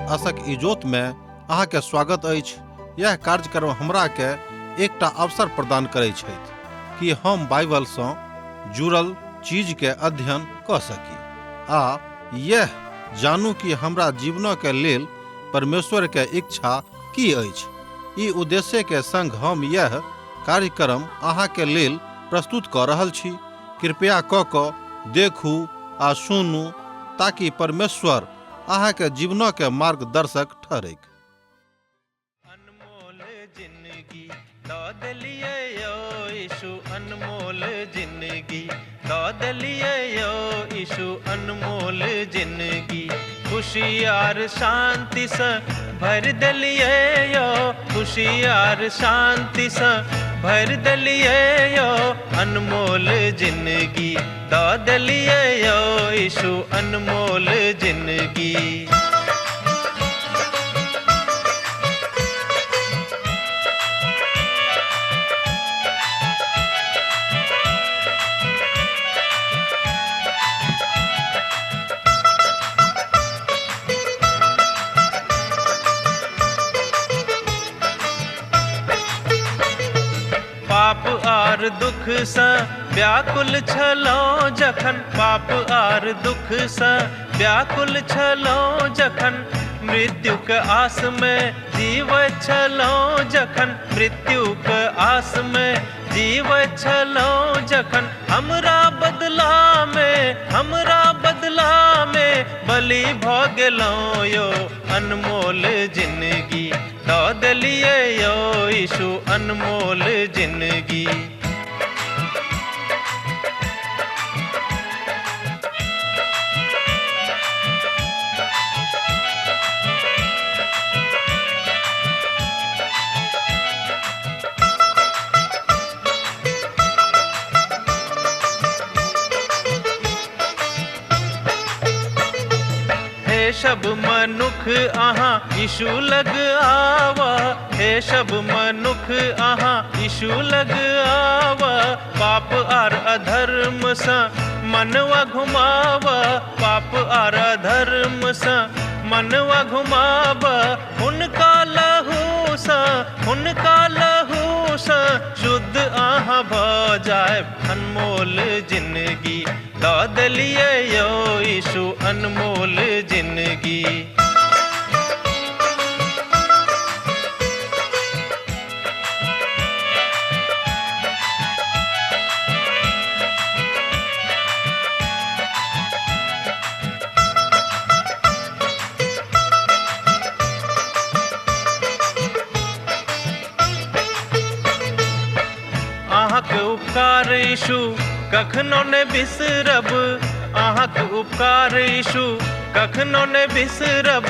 आशक इजोत में अहाँ के स्वागत अछि। यह कार्यक्रम हमरा के एकटा अवसर प्रदान करै छथि कि हम बाइबल सँ जुड़ल चीज के अध्ययन क सकी आ यह जानू कि हमरा जीवन के लेल परमेश्वर के इच्छा की अछि। ई उद्देश्य के संग हम यह कार्यक्रम अहाँ के लेल प्रस्तुत क रहल छी। कृपया क देखू आ सुनू ताकि परमेश्वर अहाँ के जीवन के मार्गदर्शक ठहरे। अनमोल जिंदगी दौद लिए यो यीशु, अनमोल जिंदगी दौद लिए यो यीशु, अनमोल जिंदगी खुशियार शांति से भर दलिए यो, खुशियार शांति से भर दलिए यो, अनमोल जिंदगी दौद लिए यो यीशु, अनमोल जिंदगी। पाप आर दुख से व्याकुल छलो जखन, पाप आर दुख से व्याकुल छलो जखन, मृत्यु के आस में जीव छलो जखन, मृत्यु के आस में जीव छलो जखन, हमरा बदला में बलि भ गेलो यो, अनमोल जिंदगी दौद लिए यो यीशु, अनमोल जिंदगी। हे सब मनुख आहा यीशु लग आवा, हे सब मनुख आहा यीशु लग आवा, पाप आर अधर्म सा मनवा घुमावा, पाप आर अधर्म सा मनवा घुमावा, उनका लहू सा शुद्ध आहा भ जाए, अनमोल जिंदगी दौद लिए यो यीशु, अनमोल जिंदगी। अहाँके उपकार यीशु कखनो ने बिसरब, अहाँके उपकार यीशु कखनो ने बिसरब,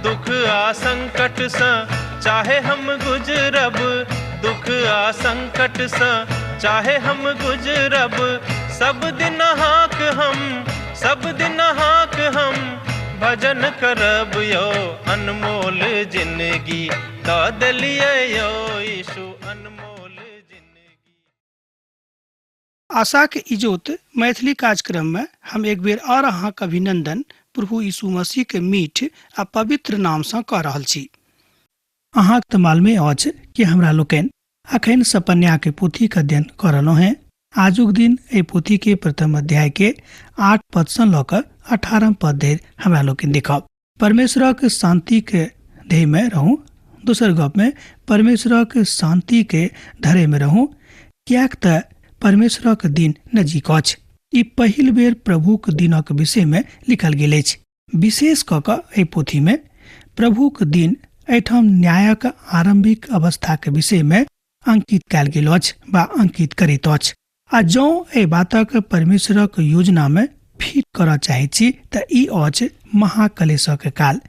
दुख आ संकट से चाहे हम गुजरब, दुख आ संकट से चाहे हम गुजरब, सब दिन हाक हम भजन करब यो, अनमोल जिंदगी दौद लिए यो यीशु, अनमोल जिंदगी। आशा के इजोत मैथिली कार्यक्रम में हम एक बेर और अहाँ के अभिनंदन प्रभु यीशु मसीह के मीठ आ पवित्र नाम से कह रहल छी। अहाँ के मालूम अछि कि हमरा लोकनि अखन सपन्या के पोथी के अध्ययन कर रहलो हैं। आजुक दिन ए पोथी के प्रथम अध्याय के 8 पद से ल क 18 पद धरि हमरा लोकनि देखब। परमेश्वर के शांति के ध्येय में रहूं। दोसर गप में परमेश्वर के शांति के धरे में रहूं, कियाक त परमेश्वर के दिन नजीक अछि। ई पहिल बेर प्रभु के दिनक विषय में लिखल गेल अछि। विशेष क क एहि पोथी में प्रभु के दिन एठाम न्यायक आरंभिक अवस्था के विषय में अंकित कयल गेल अछि वा अंकित करैत अछि। आ जँ एहि बातक परमेश्वरक योजना में फिट करऽ चाहै छी त ई अछि महाक्लेशक काल,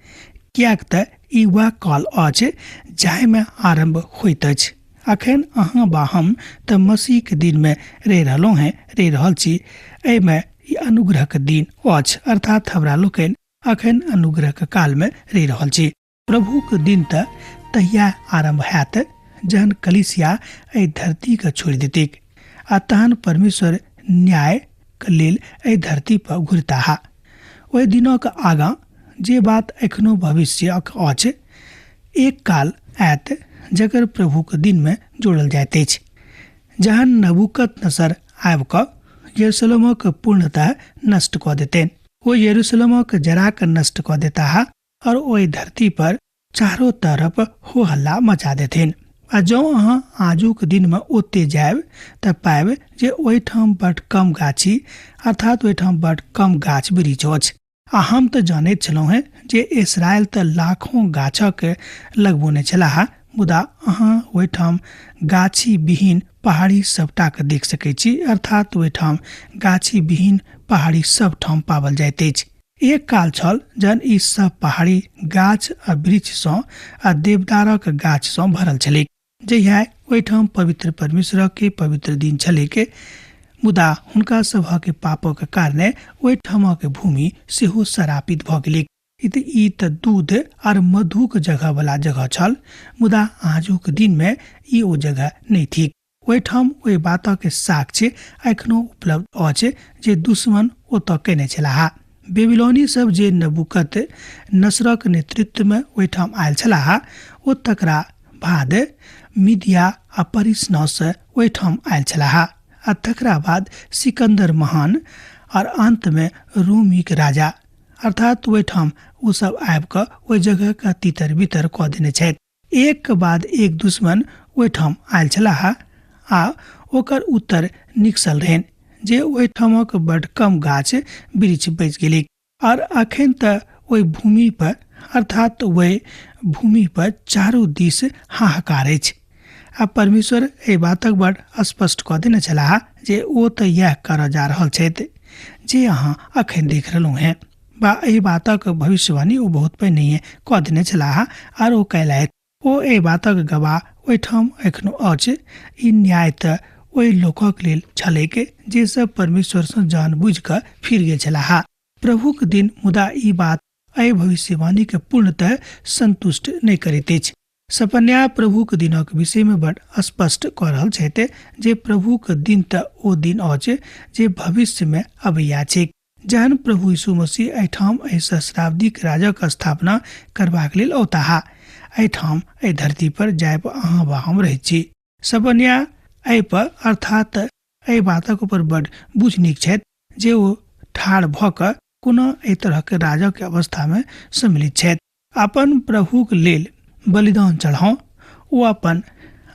कियाक त ई वह काल अछि जाहि में आरंभ होइत अछि। अखन अहाँ बा हम त मसीह के दिन में रह रहल छी। एहि में ई अनुग्रह के दिन अछि, अर्थात हमरा लोकनि अखन अनुग्रह के काल में रह रहल छी। प्रभु के दिन त तहिया आरंभ हैत जहन कलीसिया एहि धरती के छोड़ि देतिक आ तहन परमेश्वर न्याय के लेल एहि धरती पर घुरता। ओहि दिनक आगां जे बात एखनो भविष्यक अछि, एक काल आयत जकर प्रभुक दिन में जोड़ल जाइत अछि, जहन नबूकदनेस्सर आबि कऽ यरूशलेमक पूर्णतः नष्ट कऽ देतनि। ओ यरूशलेमक जरा के नष्ट कऽ देता और ओहि धरती पर चारों तरफ हो हल्ला मचा देथिन। आ जँ अहाँ आजुक दिन में ओते जायब तऽ पायब जे ओहिठाम बड कम गाछी अर्थात ओहिठाम बड कम गाछ वृक्ष अछि। आ हम तऽ जानैत छलहुँ हेँ जे इस्राएल तऽ लाखों गाछक लगबौने छलाह, मुदा अहाँ ओहिठाम गाछी विहीन पहाड़ी सबटा के देख सकैत छी, अर्थात ओहिठाम गाछी विहीन पहाड़ी सब ठाम पावल जाइत अछि। एक काल छल जहन ई सब पहाड़ी गाछ आ वृक्ष सँ आ देवदारक गाछ सँ भरल छलै, जहिया ओहिठाम पवित्र परमेश्वर के पवित्र दिन छलैक, मुदा हुनका सभक पापक कारणे ओहिठामक भूमि सेहो शरापित भऽ गेलै। ई तऽ दूध और मधुक जगह वाला जगह छल, मुदा आजुक दिन में ई ओ जगह नहीं थिक। ओहिठाम ओहि बातक साक्ष्य एखनो उपलब्ध अछि जे दुश्मन ओतऽ केने छलाह। बेबीलोनी सब जे नबूकदनेस्सरक नेतृत्व में ओहिठाम आयल छलाह, ओ तकरा बाद मीदिया आ परिसनस ओहिठाम आयल छलाह, आ तकरा बाद सिकंदर महान और अंत में रोमिक राजा, अर्थात ओहिठाम ओ सब आबि कऽ ओहि जगह के तितर बितर कऽ देने छथि। एक के बाद एक दुश्मन ओहिठाम आयल छलाह आ ओकर उत्तर निकसल रहनि जे ओहिठामक बड कम गाछ वृक्ष बचि गेलै और अखन तऽ ओहि भूमि पर अर्थात ओहि भूमि पर चारू दिस हाहाकार अछि। आ परमेश्वर एहि बातक बड स्पष्ट कऽ देने छलाह जे ओ तऽ यह करऽ जा रहल छथि जे अहाँ अखन देख रहलहुँ हैं, बा एहि बातक भविष्यवाणी ओ बहुत पहिने कऽ देने छलाह आर ओ कयलथि। ओ एहि बातक गवाह ओहिठाम एखनो अछि। ई न्याय तऽ ओहि लोकक लेल छलैक जे सब परमेश्वर सँ जानबूझ कऽ फिर गेल छलाह। प्रभुक दिन मुदा ई बात एहि भविष्यवाणी के पूर्णतः संतुष्ट नहि करैत अछि। सपन्या प्रभुक दिनक विषय में बड स्पष्ट कऽ रहल छथि जे प्रभुक दिन तऽ ओ दिन अछि जे भविष्य में अबैया छै, जहन प्रभु यीशु मसीह एहिठाम एहि सहस्राब्दीक राजक स्थापना करबाक लेल औताह। एहिठाम एहि धरती पर जायब अहाँ वा हम रहैत छी। सपन्या एहि पर अर्थात एहि बातक ऊपर बड बुझ नीक छथि जे ओ ठाढ़ भऽ कऽ कोना एहि तरह के राजक अवस्था में सम्मिलित छथि। अपन प्रभुक लेल बलिदान चढ़ाउ, ओ अपन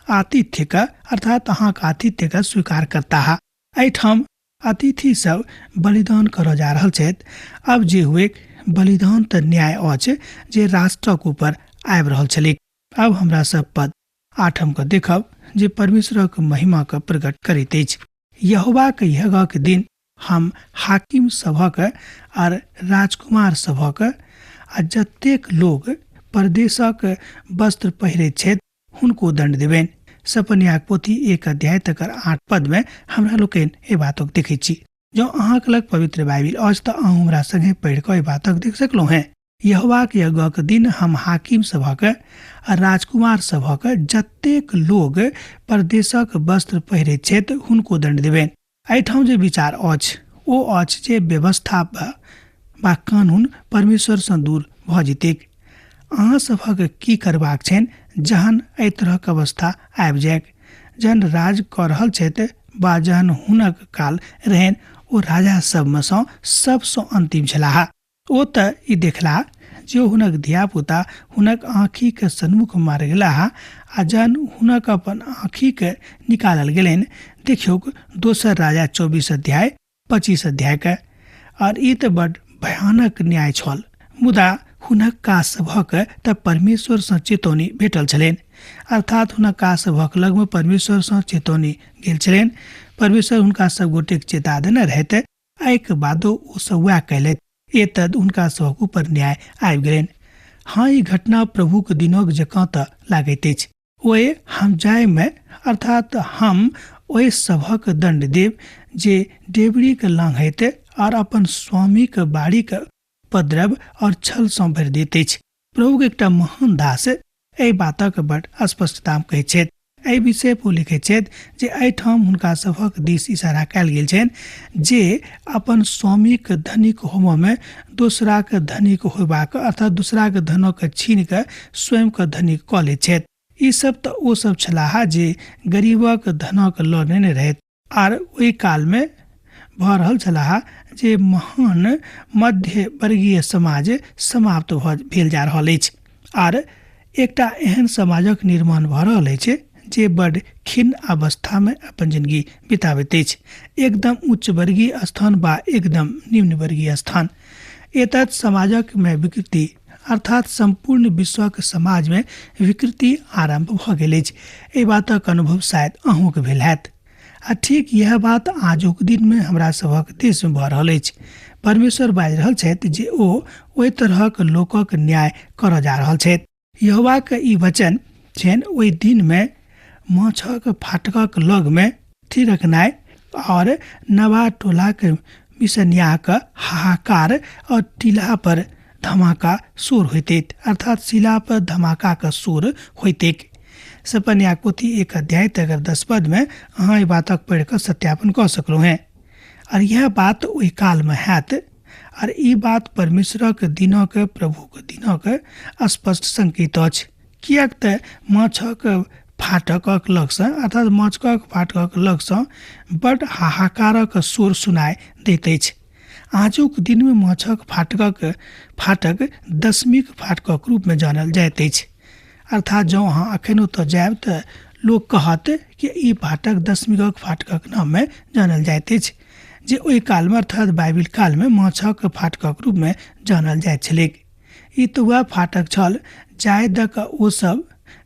आतिथ्य के अर्थात अहाँक आतिथ्य के स्वीकार करता है। एहिठाम अतिथि सब बलिदान करऽ जा रहल छथि। अब जे हुए बलिदान तऽ न्याय अछि जे राष्ट्रक ऊपर आबि रहल छलै। अब हमरा सब पद 8 के देखब जे परमेश्वरक महिमा के प्रकट करैत अछि। यहोवा के यज्ञक दिन हम हाकिम सभक और राजकुमार सभक आ जतेक लोग परदेशक वस्त्र पहिरैत छथि हुनको दंड देबनि। सपन्याक पोथी 1 अध्याय तकर 8 पद में हमरा लोकनि एहि बातक देखैत छी। जँ अहाँक लग पवित्र बाइबिल अछि तऽ अहाँ हमरा संगे पढ़ि कऽ एहि बातक देख सकलहुँ हैं। यहोवाक यज्ञक दिन हम हाकिम सभक आ राजकुमार सभक जतेक लोग परदेशक वस्त्र पहिरैत छथि हुनको दंड देबनि। एहिठाम जे विचार अछि ओ अछि जे व्यवस्था बा कानून परमेश्वर सँ दूर भऽ जेतैक। अहाँ सभक की करबाक छनि जहन एहि तरहक अवस्था आबि जायक। जहन राज कऽ रहल छथि बा जहन हुनक काल रहनि ओ राजा सबमे सँ सबसँ अंतिम छलाह। ओ तऽ ई देखलाह जे हुनक धियापुता हुनक आँखि के सन्मुख मार गेलाह, आ जहन हुनक अपन आँखि के निकालल गेलनि। देखियौ दोसर राजा 24 अध्याय 25 अध्याय के। और ई तऽ बड भयानक न्याय छल, मुदा हुनका सभक तऽ परमेश्वर सँ चेतौनी भेटल छलनि, अर्थात हुनका सभक लग में परमेश्वर सँ चेतौनी गेल छलनि। परमेश्वर हुनका सब गोटे चेता देने रहते, एहिके बादो ओ सब वएह कयलथि। एतद हुनका सभक ऊपर न्याय आबि गेलनि। हाँ, ई घटना प्रभुक दिनक जकाँ तऽ लागैत अछि। ओए हम जाय में अर्थात हम ओहि सभक दंड देव जे डेवरी के लांघैत और अपन स्वामी के बाड़ी के उपद्रव और छल सँ भरि दैत अछि। प्रभुक एकटा महान दास एहि बातक बड स्पष्टता कहैत छथि। एहि विषय पर लिखैत छथि जे एहिठाम हुनका सभक दिस इशारा कयल गेल छनि जे अपन स्वामीक धनिक होममे दोसराक धनिक होयबाक अर्थात दोसराक धनक छीन कऽ स्वयंक धनिक कऽ लैत छथि। ई सब तऽ ओ सब छलाह जे गरीबक धनक लऽ लेने रहथि आर ओहि कालमे भऽ रहल छलाह जे महान मध्य वर्गीय समाज समाप्त भेल जा रहल अछि आर एकटा एहन समाजक निर्माण भऽ रहल अछि जे बड़ खिन्न अवस्थामे अपन जिंदगी बिताबैत अछि, एकदम उच्च वर्गीय स्थान वा एकदम निम्न वर्गीय स्थान। एतत् समाजक में विकृति अर्थात संपूर्ण विश्वक समाज में विकृति आरंभ भऽ गेल अछि। एहि बातक अनुभव शायद अहूँके भेल हैत। आ ठीक यह बात आजुक दिन में हमरा सभक देश में भऽ रहल अछि। परमेश्वर बाजि रहल छथि जे ओ ओहि तरहक लोकक न्याय करऽ जा रहल छथि। यहोवाक ई वचन छनि ओहि दिन में माछक फाटकक लग में थिरकनाइ और नवा टोलाक मिसनियाक हाहाकार और टीला पर धमाका शोर होइते अर्थात शिला पर धमाका का शोर होइते। सपन्या पोथी 1 अध्याय 10 पद में अहाँ ई बातक पढ़ कर सत्यापन कर सकलो हैं। और यह बात ओहि काल में हैत और ई बात परमेश्वरक दिनक प्रभुक दिनक स्पष्ट संकेत अछि। कियाक तऽ माछक फाटकक लगसँ अर्थात माछक फाटकक लगसँ बड़ हाहाकारक शोर सुनाई दैत अछि। आजुक दिन में माछक फाटक दशमीक फाटकक रूप में जानल जाइत अछि। अर्थात जँ अहाँ अखन ओतऽ जायब तऽ लोक कहत कि ई फाटक दशमीक फाटकक नाम में जानल जाइत अछि जे ओहि काल में अर्थात बाइबिल काल में माछक फाटकक रूप में जानल जाइत छलैक। ई तऽ वह फाटक छल जाहि दऽ कऽ ओ सब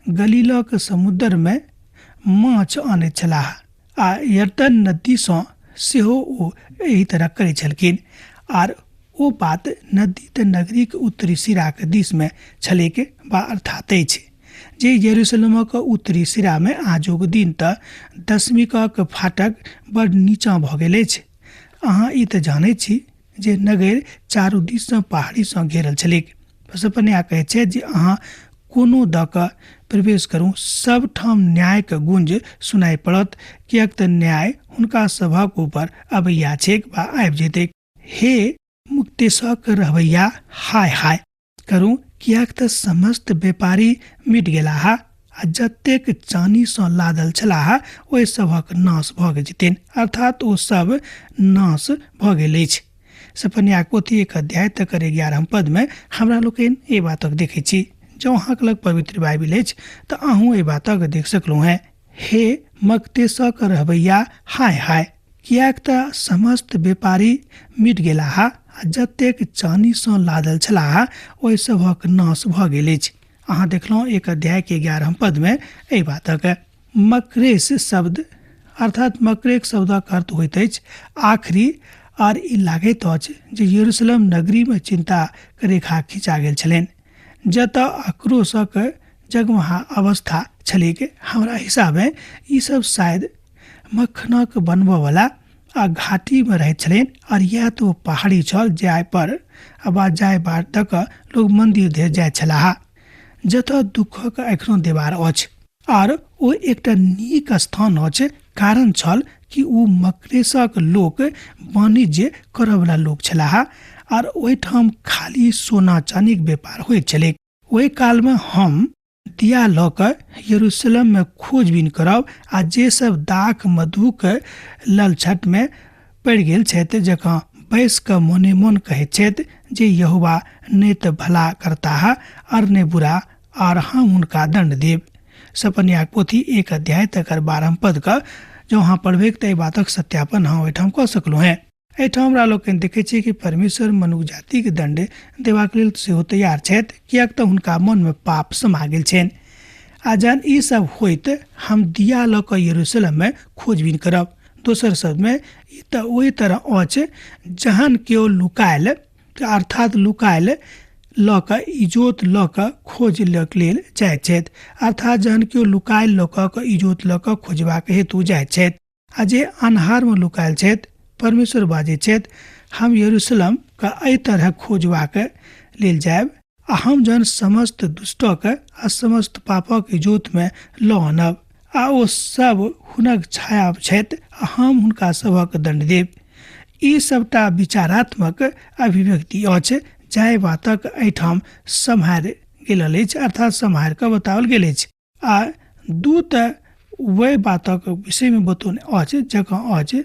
गलीलक समुद्र में माछ आनैत छलाह आ यर्दन नदी सँ सेहो ओ एहि तरह करैत छलखिन। आर ओ बात नदी तऽ नगरीक उत्तरी सिराक दिस में छलैक बा अर्थात अछि जे यरूशलेमक उत्तरी सिरा में आजुक दिन तऽ दशमीकक फाटक बड़ नीचाँ भऽ गेल अछि। अहाँ ई तऽ जानैत छी जे नगर चारू दिस सँ पहाड़ी सँ घेरल छलैक। सपन्या कहैत छै जे अहाँ कोनो दऽ कऽ प्रवेश करू सब ठाम न्यायक गुंज सुनाई पड़त, कियाक तऽ न्याय हुनका सभक ऊपर अबैया छैक वा आबि जेतैक। हे मुक्तेशक रहबैया हाय हाय करू, कियाक तऽ समस्त व्यापारी मिट गेलाह आ जतेक चानी सँ लादल छलाह ओहि सभक नाश भऽ जेतनि अर्थात ओ सब नाश भऽ गेल अछि। सपन्या पोथी 1 अध्याय 11 पद में हमरा लोकनि एहि बातक देखै छी। जँ अहाँक लग पवित्र बाइबिल अछि तऽ अहूँ एहि बातक देख सकलहुँ हैं। हे मकतेशक रहबैया हाय हाय, कियाक तऽ समस्त व्यापारी मिट गेलाह आ जतेक चानी सँ लादल छलाह ओहि सभक नाश भऽ गेल अछि। अहाँ देखलहुँ 1 अध्याय के 11 पद में एहि बातक। मकरेश शब्द अर्थात मकरेक शब्दक अर्थ होइत अछि आखिरी। और ई लागैत अछि जे यरूशलेम नगरी में चिंता के रेखा खिंचा गेल छलनि जतऽ आक्रोशक जगमहा अवस्था छलैक। हमरा हिसाबे ई सब शायद मक्खनक बनबऽ वाला आ घाटी में रहैत छलनि और यह तो पहाड़ी छल जाय पर जाय बाट दऽ कऽ लोग मंदिर धरि जाइत छलाह जतऽ दुखक एखनो देवार अछि और ओ एकटा नीक स्थान अछि। कारण छल कि ओ मकरेशक लोक वाणिज्य करऽ वाला लोक छलाह और ओहिठाम खाली सोना चानीक व्यापार होइत छलै। ओहि काल में हम दिया लऽ कऽ यरूशलेम में खोजबीन करब आ जे सब दाख मधुक ललछट में पड़ि गेल छथि जकाँ बैस कऽ मोने मोन कहैत छथि जे यहोवा नहि तऽ भला करताह और नहि बुरा और हम हुनका दंड देब। सपन्या पोथी 1 अध्याय 12 पद का जो अहाँ पढ़बै तऽ एहि बातक सत्यापन अहाँ ओहिठाम कऽ सकलहुँ हैं। एहिठाम हमरा लोकनि देखै छियै कि परमेश्वर मनुष्य जाति के दंड देबाक लेल सेहो तैयार छथि, कियाक तऽ हुनका मन में पाप समा गेल छनि। आ जहन ई सब होइत हम दिया लऽ कऽ यरूशलेम में खोजबीन करब। दोसर शब्द में ई तऽ ओहि तरह अछि जहन केओ लुकायल अर्थात लुकायल लऽ कऽ इजोत लऽ कऽ खोज लेल जाइत छथि अर्थात जहन केओ लुकायल लऽ कऽ इजोत लऽ कऽ खोजबाक हेतु जाइत छथि। आ जे अन्हार में लुकायल छथि परमेश्वर बाजैत छथि हम यरूशलेम के एहि तरह खोजबाक लेल जायब आ हम जहन समस्त दुष्टक आ समस्त पापक इजोत में लऽ आनब आ ओ सब हुनक छाया छथि आ हम हुनका सभक दंड देब। ई सबटा विचारात्मक अभिव्यक्ति अछि जाहि बातक एहिठाम सम्हारि गेल अछि, अर्थात सम्हारि कऽ बताओल गेल अछि। आ दूत वह बातक विषय में बतौने अछि जगह अछि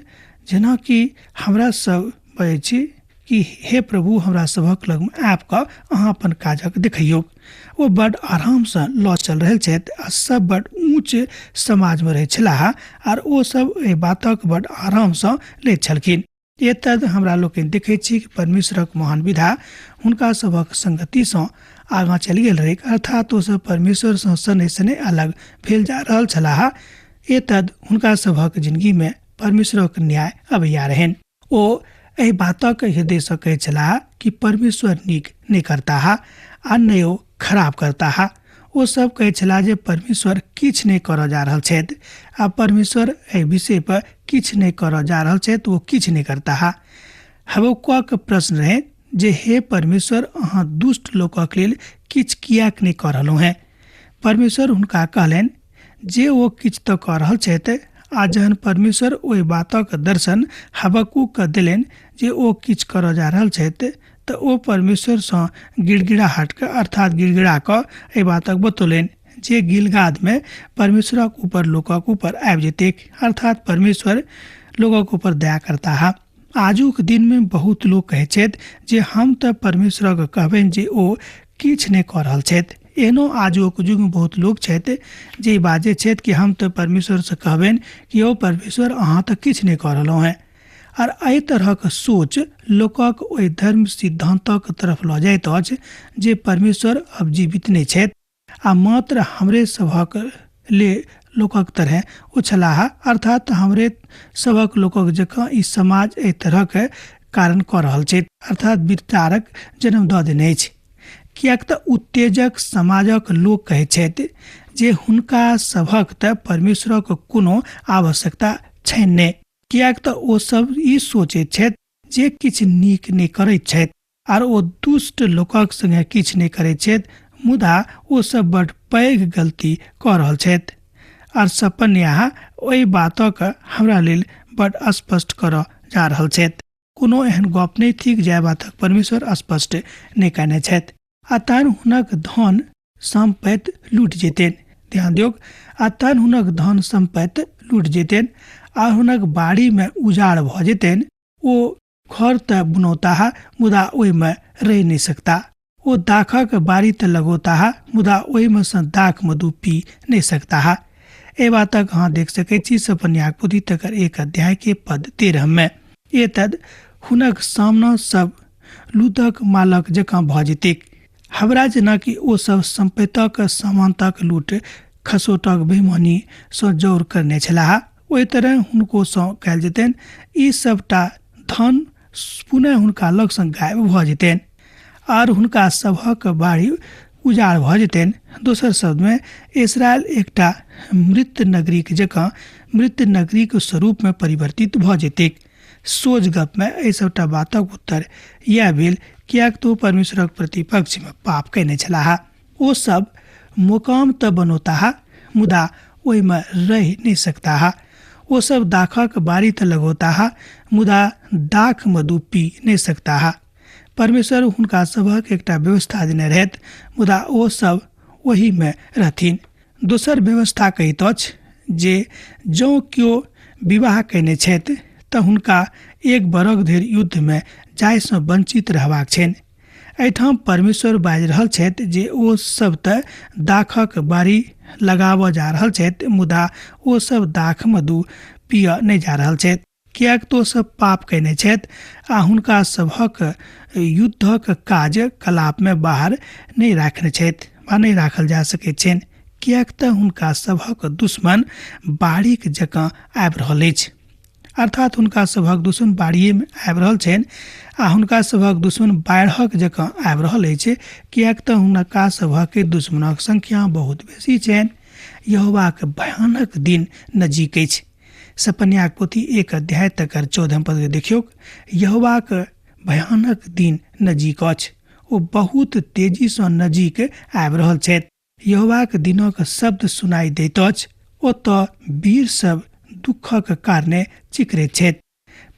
जेनाकि हमरा सब बजै छी कि हे प्रभु हमरा सभक लग में आबि कऽ अहाँ अपन काजक देखियौ। ओ बड आराम से लऽ चल रहल छथि आ सब बड ऊंच समाज में रहै छलाह आर ओ सब एहि बातक बड आराम से लैत छलखिन। एतद हमरा लोग देखै छी कि परमेश्वरक महान विधा हुनका सभक संगति से आगाँ चलि गेल रहै, अर्थात ओ सब परमेश्वर से सने सने अलग भेल जा रहल छलाह। एतद हुनका सभक जिंदगी में परमेश्वरक न्याय अबैया रहन। ओ एहि बातक हृदय से कहै छलाह कि परमेश्वर नीक नहीं करता आ नहीं ओ खराब करता। ओ सब कहै छलाह जे परमेश्वर किछ नहीं करऽ जा रहल छथि आ परमेश्वर एहि विषय पर किछ नहीं करऽ जा रहल छथि, वो किछ नहीं करता। हबक्कुक प्रश्न रहे जे हे परमेश्वर अहाँ दुष्ट लोकक लेल किछ कियाक नहीं कऽ रहलहुँ हैं। परमेश्वर हुनका कहलनि जे ओ किछ तऽ कऽ रहल छथि। आ जहन परमेश्वर ओहि बातक दर्शन हबक्कुक के देलनि जे ओ किछ करऽ जा रहल छथि तऽ ओ परमेश्वर से गिड़गिड़ाहट के अर्थात गिड़गिड़ा कऽ एहि बातक बतौलनि जे गिलगाद में परमेश्वरक ऊपर लोकक ऊपर आबि जेतैक, अर्थात परमेश्वर लोकक ऊपर दया करता। आजुक दिन में बहुत लोग कहै छथि जे हम तऽ परमेश्वरक कहबनि जे ओ किछ नहीं कऽ रहल छथि। एहनो आजुक युग में बहुत लोग छथि जे बाजै छथि कि हम तऽ परमेश्वर से कहबनि कि ओ परमेश्वर अहाँ तऽ किछ नहीं कऽ रहलहुँ हैं। और एहि तरहक सोच लोकक ओहि धर्म सिद्धांतक तरफ लऽ जाइत अछि जे परमेश्वर अब जीवित नहीं छथि आ मात्र हमरे सभक ले लोकक तरह ओ छलाह, अर्थात हमरे सभक लोकक जकाँ ई समाज एहि तरह के कारण कऽ रहल छथि, अर्थात विचारक जन्म दऽ देने अछि। कियाक तऽ उत्तेजक समाजक लोक कहै छथि जे हुनका सभक तऽ परमेश्वरक कोनो आवश्यकता छनि नहि, कियाक तऽ ओ सब ई सोचैत छथि जे किछ नीक नहीं करैत छथि आर ओ दुष्ट लोकक संगे किछ नहीं करैत छथि, मुदा ओ सब बड़ पैघ गलती कऽ रहल छथि। आर सपन्याह ओहि बातक हमरा लेल बड़ स्पष्ट करऽ जा रहल छथि। कोनो एहन गप नहीं थिक जे बातक परमेश्वर स्पष्ट नहीं कहने छथि। आ तहन हुनक धन संपत्ति लूट जेतनि, ध्यान दियौ, आ तहन हुनक धन संपत्ति लूट जेतनि आ हुनक बाड़ी में उजाड़ भऽ जेतनि। ओ घर तऽ बनौता मुदा ओहि में रहि नहीं सकता। ओ दाखक बाड़ी तऽ लगौता मुदा ओहि में से दाख मधु पी नहीं सकता। ए बातक अहाँ देख सकै छी सपन्याह पोथी तकर 1 अध्याय के पद 13 में। एतद हुनक सामना सब लूटक मालक जकाँ भऽ जेतैक। हमरा जेना कि ओ सब संपत्तिक समानताक लूट खसोटक बेईमानी सँ जोर करने छलाह, ओहि तरह हुनको सँ कयल जेतनि। ई सबटा धन पुनः हुनका लग सँ गायब भऽ जेतनि आर हुनका सभक बाड़ी उजाड़ भऽ जेतनि। दोसर शब्द में इस्राएल एकटा मृत नगरीक जकाँ मृत नगरीक स्वरूप में परिवर्तित भऽ जेतैक। सोझ गप में एहि सबटा बातक उत्तर यह भेल कियाक तो परमेश्वरक प्रतिपक्ष में पाप कयने छलाह। ओ सब मुकाम तऽ बनौता मुदा ओहि में रहि नहीं सकता। ओ सब दाखक बाड़ी तऽ लगौता मुदा दाख मधु पी नहीं सकता। परमेश्वर हुनका सभक एकटा व्यवस्था देने रहथि मुदा ओ सब ओही में रहथिन। दोसर व्यवस्था कहैत अछि जे जँ केओ विवाह कयने छथि तऽ हुनका 1 बरख धरि युद्ध में जाय सँ वंचित रहबाक छनि। एहिठाम परमेश्वर बाजि रहल छथि जे ओ सब तऽ दाखक बाड़ी लगाबऽ जा रहल छथि मुदा ओ सब दाख मधु पिय नहीं जा रहल छथि, कियाक तो सब पाप कयने छथि आ हुनका सभक युद्धक काज कलाप में बाहर नहीं राखने छथि वा नहीं राखल जा सकैत छनि, कियाक तऽ हुनका सभक दुश्मन बाड़ीक जकाँ आबि रहल अछि, अर्थात हुनका सभक दुश्मन बाड़िए में आबि रहल छनि आ हुनका सभक दुश्मन बाढ़क जकाँ आबि रहल अछि, कियाक तऽ हुनका सभक दुश्मनक संख्या बहुत बेसी छनि। यहोवाक भयानक दिन नजीक अछि। सपन्याह पोथी 1 अध्याय तकर 14 पद देखियौ। यहोवाक भयानक दिन नजीक अछि, ओ बहुत तेजी सँ नजीक आबि रहल छथि। यहोवाक दिनक शब्द सुनाई दैत अछि, ओतऽ वीर सब दुखक कारणे चिकरैत छथि।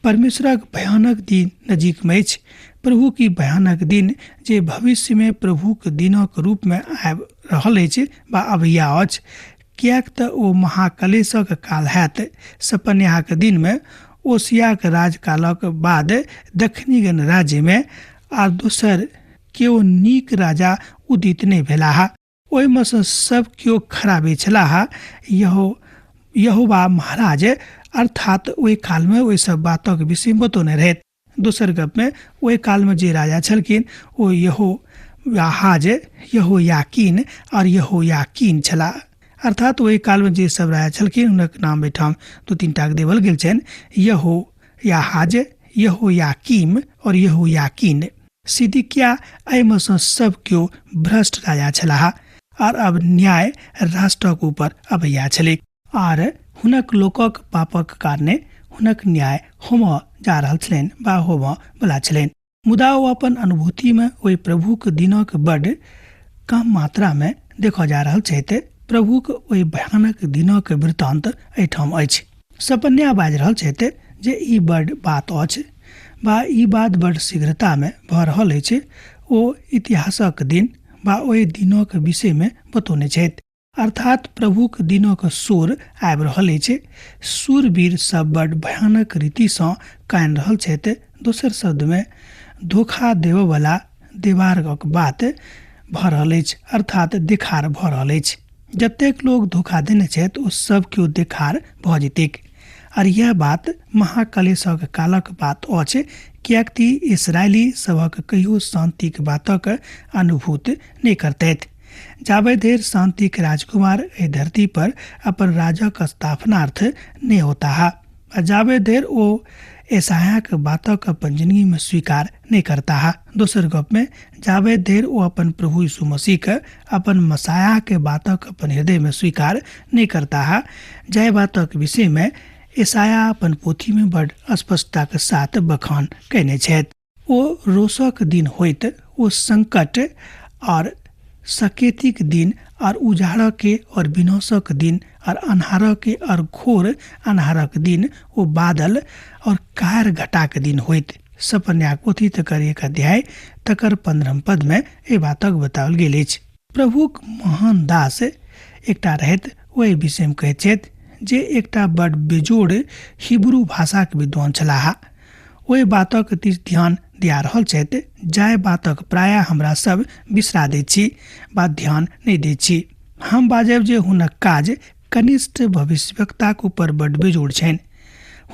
परमेश्वरक भयानक दिन नजीकमे अछि। प्रभु की भयानक दिन जे भविष्य में प्रभु के दिनक रूप में आबि रहल अछि वा अबैया अछि, किएक तऽ ओ महाकलेशक काल हैत। सपन्याहक दिन में ओसियाक राजकालक बाद दक्षिणी गणराज्य में आ दोसर केओ नीक राजा उदित नहि भेलाह। ओहिमे सँ सब केओ खराबे छलाह। यहोवा महाराज अर्थात ओहि काल में ओहि सब बातक विषय बतौने रहथि। दोसर गप में ओहि काल में जे राजा छलखिन ओ यहोयाहाज, यहोयाकीन और यहोयाकीन छलाह। अर्थात ओहि काल में जे सब राजा छलखिन हुनक नाम एहिठाम 2-3 टा देवल गेल छनि, यहोयाहाज, यहोयाकीम और यहोयाकीन। सिदकिय्याह एहिमे सँ सब केओ भ्रष्ट राजा छलाह और अब न्याय राष्ट्रक ऊपर अबैया छलै और हुनक लोकक पापक कारणे हुनक न्याय होमऽ जा रहल छलनि वा होमऽ बला छलनि। मुदा ओ अपन अनुभूति में ओहि प्रभुक दिनक बड्ड कम मात्रा में देखऽ जा रहल छथि। प्रभुक ओहि भयानक दिनक वृत्तांत एहिठाम अछि। सपन्या बाजि रहल छथि जे ई बड्ड बात अछि वा ई बात बड्ड शीघ्रता में भऽ रहल अछि। ओ इतिहासक दिन वा ओहि दिनक विषय में बतौने छथि। अर्थात प्रभुक दिनक शोर आबि रहल अछि। शूरवीर सब बड्ड भयानक रीति सँ कानि रहल छथि। दोसर शब्द में धोखा देबयवला देबारक बात भऽ रहल अछि, अर्थात देखार भऽ रहल अछि। जतेक लोग धोखा देने छथि ओ सब केओ देखार भऽ जेतैक। और यह बात महाकलेशक कालक बात अछि, किएक कि इस्राएली सभक कहियो शांतिक बातक अनुभूत नहि करतैथ। जाबे देर शांतिक राजकुमार एहि धरती पर अपन राजक स्थापनार्थ नहीं होता है, जाबे देर ओ यशायाहक बातक अपन जिंदगी में स्वीकार नहीं करता है। दोसर गप में जाबे देर ओ अपन प्रभु यीशु मसीह के अपन मसाया के बातक अपन हृदय में स्वीकार नहीं करता है, जय बातक विषय में यशायाह अपन पोथी में बड़ स्पष्टता के साथ बखान कयने छथि। ओ रोषक दिन होइत, ओ संकट और सकेतिक दिन और उजाड़ के और विनाशक दिन और अन्हार के और घोर अन्हारक दिन, ओ बादल और कार घटा के दिन होइत। सपन्याक पोथी तकर 1 अध्याय तकर 15 पद में ए बातक बताओल गेल अछि। प्रभुक महान दास एकटा रहैत, ओहि विषय में कहैत छथि जे एकटा बड़ बेजोड़ हिब्रू भाषाक विद्वान छलाह। ओहि बातक दिस ध्यान दिया रहल छथि जाय बातक प्राय हमरा सब बिसरा दै छी वा ध्यान नहीं दै छी। हम बाजब जे हुनक काज कनिष्ठ भविष्यवक्ताक ऊपर बड़ बेजोड़ छनि।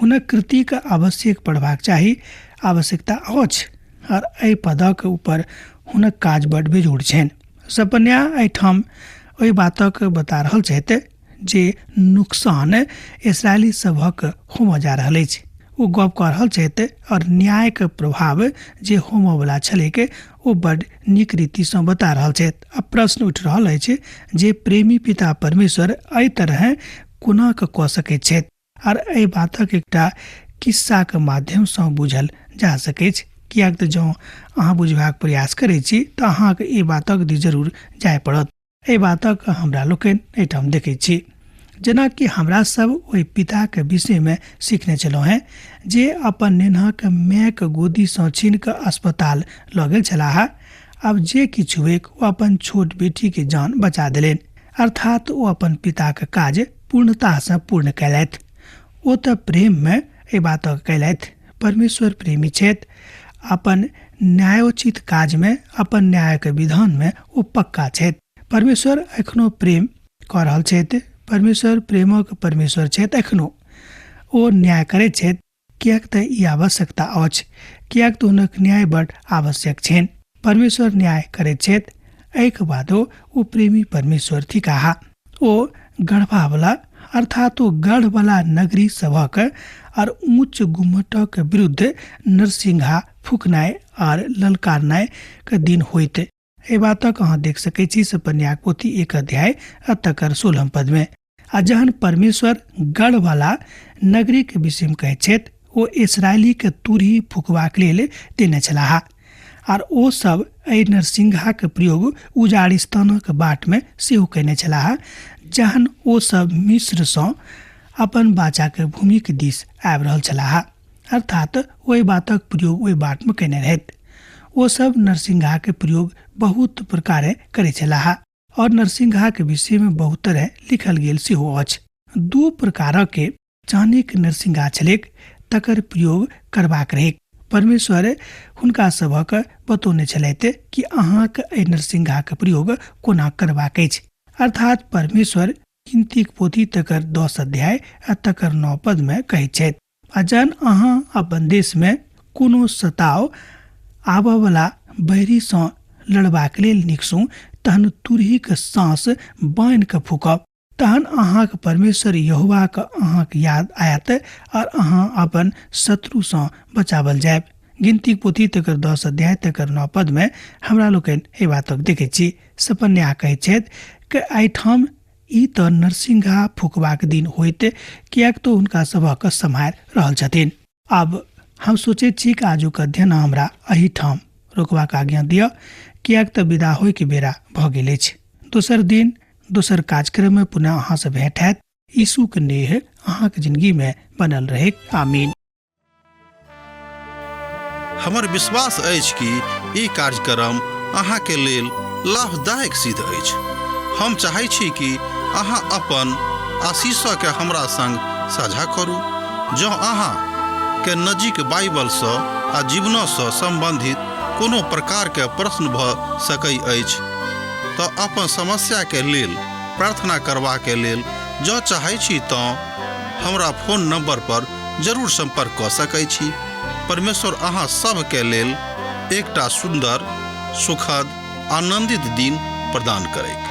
हुनक कृतिक आवश्यक पढ़बाक चाही, आवश्यकता अछि और एहि पदक ऊपर हुनक काज बड़ बेजोड़ छनि। सपन्या एहिठाम ओहि बातक बता रहल छथि जे नुकसान इस्राएली सभक होमऽ जा रहल अछि। ओ गप कऽ रहल छथि और न्याय के प्रभाव जे होमऽ वाला छलैक ओ बड़ नीक रीति सँ बता रहल छथि। अब प्रश्न उठि रहल अछि जे प्रेमी पिता परमेश्वर एहि तरह कोना कऽ सकैत छथि और एहि बातक एकटा किस्सा के माध्यम सँ बुझल जा सकैत अछि। किएक तऽ जँ अहाँ बुझबाक प्रयास करैत छी तऽ अहाँके ई बातक दिस जरूर जाय पड़त। एहि बातक हमरा लोकनि एहिठाम देखैत छी जेना कि हमरा सब ओहि पिता के विषय में सीखने छलहुँ हैं जे अपन नेनहक मायक गोदी सँ छीन कऽ अस्पताल लऽ गेल छलाह। अब जे किछु हुएक ओ अपन छोट बेटी के जान बचा देलनि, अर्थात ओ अपन पिता के काज पूर्णता सँ पूर्ण कयलथि। ओ तऽ प्रेम में एहि बातक कयलथि। परमेश्वर प्रेमी छथि। अपन न्यायोचित काज में, अपन न्याय के विधान में ओ पक्का छथि। परमेश्वर एखनो प्रेम कऽ रहल छथि। परमेश्वर प्रेमक परमेश्वर छथि। एखनो ओ न्याय करैत छथि, किएक तऽ ई आवश्यकता अछि, किएक तऽ हुनक न्याय बड़ आवश्यक छनि। परमेश्वर न्याय करैत छथि। एहिके बादो ओ प्रेमी परमेश्वर थिकाह। ओ गढ़वाला अर्थात ओ गढ़वाला नगरी सभक और ऊंच गुम्मटक विरुद्ध नरसिंहा फूकनाय और ललकारनाय के दिन होइत। एहि बातक अहाँ देख सकै छी सपन्याक पोथी 1 अध्याय तकर 16 पद में। आ जहन परमेश्वर गढ़वाला नगरी के विषय में कहैत छथि, ओ इस्राएली के तुरही फूकबाक लेल देने छलाह और ओ सब एहि नरसिंहा के प्रयोग उजाड़ स्थानक बाट में सेहो कयने छलाह, जहन ओ सब मिस्र सँ अपन बाचा के भूमि के दिस आबि रहल छलाह, अर्थात ओहि बातक प्रयोग ओहि बाट में केने रहथि। ओ सब नरसिंघा के प्रयोग बहुत प्रकारे करे छलाह और नरसिंघा के विषय में बहुत तरह लिखल गेल सेहो अछि। 2 प्रकार के चानीक नरसिंघा छलेक, तकर प्रयोग करबाक रहै। परमेश्वर हुनका सभक बतौने छलथि कि अहाँक एहि नरसिंघा के प्रयोग कोना करबाक अछि। अर्थात परमेश्वर गिनती पोथी तकर 10 अध्याय आ तकर 9 पद में कहैत छथि, आ जहन अहाँ अपन देश में कोनो सताव आबऽ वाला बहरी सँ लड़बाक लेल निकसू, तहन तुरही के सांस बांध के फूकब, तहन अहाँक परमेश्वर यहोवा के अहाँक याद आयत और अहाँ अपन शत्रु सँ बचावल जायब। गिनती पोथी तकर 10 अध्याय तकर 9 पद में हमरा लोकनि एहि बातक देखै छी। सपन्या कहैत छथि कि एहिठाम ई तऽ नरसिंघा फूकबाक दिन होइत, कियाक तो हुनका सभक सम्हारि रहल छथिन। अब हम सोचैत छी कि आजुक अध्ययन हमरा एहिठाम रोकबाक आज्ञा दिअ, कियाक तऽ विदा होय के बेरा भऽ गेल अछि। दोसर दिन दोसर कार्यक्रम में पुनः अहाँ से भेंट हैत। यीशु के नेह अहाँक जिंदगी में बनल रहे। आमीन। हमर विश्वास अछि कि ई कार्यक्रम अहाँ के लेल लाभदायक सिद्ध अछि। हम चाहै छी कि अहाँ अपन आशीषक के हमरा संग साझा करू। जँ अहाँ के नजीक बाइबल सँ आ जीवन सँ संबंधित कोनो प्रकार के प्रश्न भऽ सकै अछि तऽ अपन समस्या के लेल प्रार्थना करबा के लेल जँ चाहै छी तऽ हमरा फोन नंबर पर जरूर संपर्क कऽ सकै छी। परमेश्वर अहाँ सब के लेल एकटा सुंदर, सुखद, आनंदित दिन प्रदान करैक।